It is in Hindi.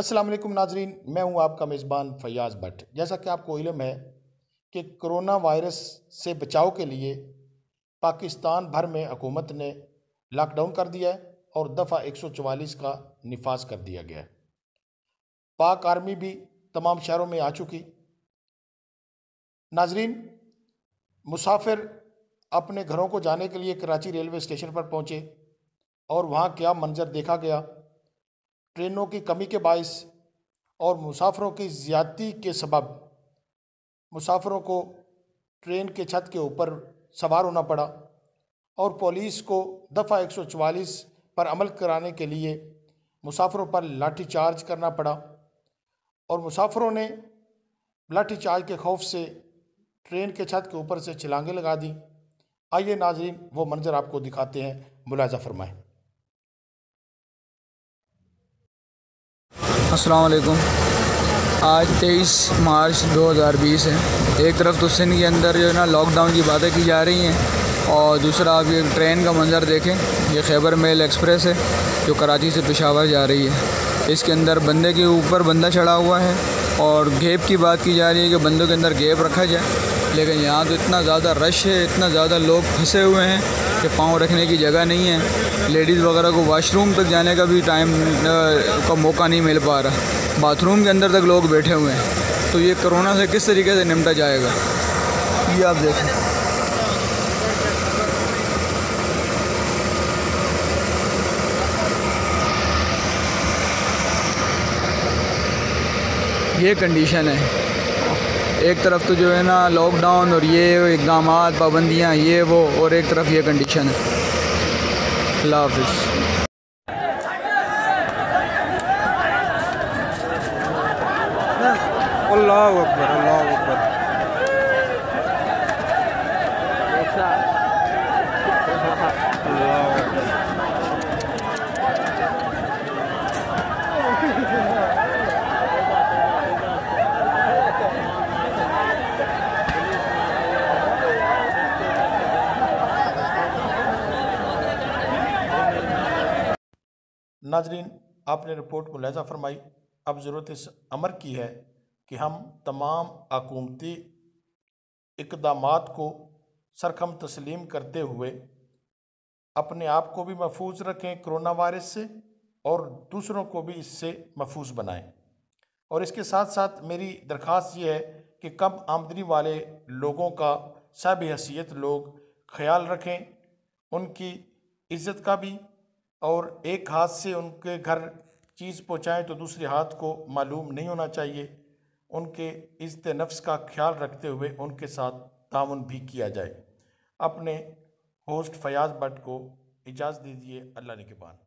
अस्सलाम वालेकुम नाजरीन, मैं हूं आपका मेज़बान फ़याज़ भट्ट। जैसा कि आपको इल्म है कि कोरोना वायरस से बचाव के लिए पाकिस्तान भर में हुकूमत ने लॉकडाउन कर दिया है और दफ़ा 144 का निफाज कर दिया गया है। पाक आर्मी भी तमाम शहरों में आ चुकी। नाजरीन, मुसाफिर अपने घरों को जाने के लिए कराची रेलवे स्टेशन पर पहुँचे और वहाँ क्या मंजर देखा गया। ट्रेनों की कमी के बाइस और मुसाफिरों की ज़्यादती के सबब मुसाफिरों को ट्रेन के छत के ऊपर सवार होना पड़ा और पुलिस को दफ़ा 144 पर अमल कराने के लिए मुसाफिरों पर लाठीचार्ज करना पड़ा और मुसाफिरों ने लाठीचार्ज के खौफ से ट्रेन के छत के ऊपर से छलांगें लगा दी। आइए नाजरीन, वो मंजर आपको दिखाते हैं, मुलाजा फरमाएं। अस्सलाम वालेकुम। आज 23 मार्च 2020 है। एक तरफ तो सिंध के अंदर जो है ना लॉकडाउन की बातें की जा रही हैं और दूसरा आप ये ट्रेन का मंज़र देखें। ये खैबर मेल एक्सप्रेस है जो कराची से पेशावर जा रही है। इसके अंदर बंदे के ऊपर बंदा चढ़ा हुआ है और गैप की बात की जा रही है कि बंदों के अंदर गैप रखा जाए, लेकिन यहाँ तो इतना ज़्यादा रश है, इतना ज़्यादा लोग फंसे हुए हैं कि पाँव रखने की जगह नहीं है। लेडीज़ वगैरह को वॉशरूम तक जाने का भी टाइम का मौका नहीं मिल पा रहा। बाथरूम के अंदर तक लोग बैठे हुए हैं। तो ये कोरोना से किस तरीके से निपटा जाएगा, ये आप देखें। ये कंडीशन है। एक तरफ तो जो है ना लॉकडाउन और ये इक़दामात, पाबंदियाँ, ये वो, और एक तरफ ये कंडीशन है। अल्लाह हाफ़िज़। अल्लाहु अकबर, अल्लाहु अकबर। नाजरीन, आपने रिपोर्ट मुलाजा फरमाई। अब ज़रूरत इस अमर की है कि हम तमाम हुकूमती इक़दामात को सरखम तस्लीम करते हुए अपने आप को भी महफूज रखें कोरोना वायरस से और दूसरों को भी इससे महफूज बनाएं। और इसके साथ साथ मेरी दरख्वास्त ये है कि कम आमदनी वाले लोगों का सब हैसियत लोग ख्याल रखें, उनकी इज़्ज़त का भी, और एक हाथ से उनके घर चीज़ पहुँचाएँ तो दूसरे हाथ को मालूम नहीं होना चाहिए। उनके इज़्ज़त नफ्स का ख्याल रखते हुए उनके साथ ताउन भी किया जाए। अपने होस्ट फ़याज़ भट्ट को इजाज़त दीजिए। अल्लाह निगहबान।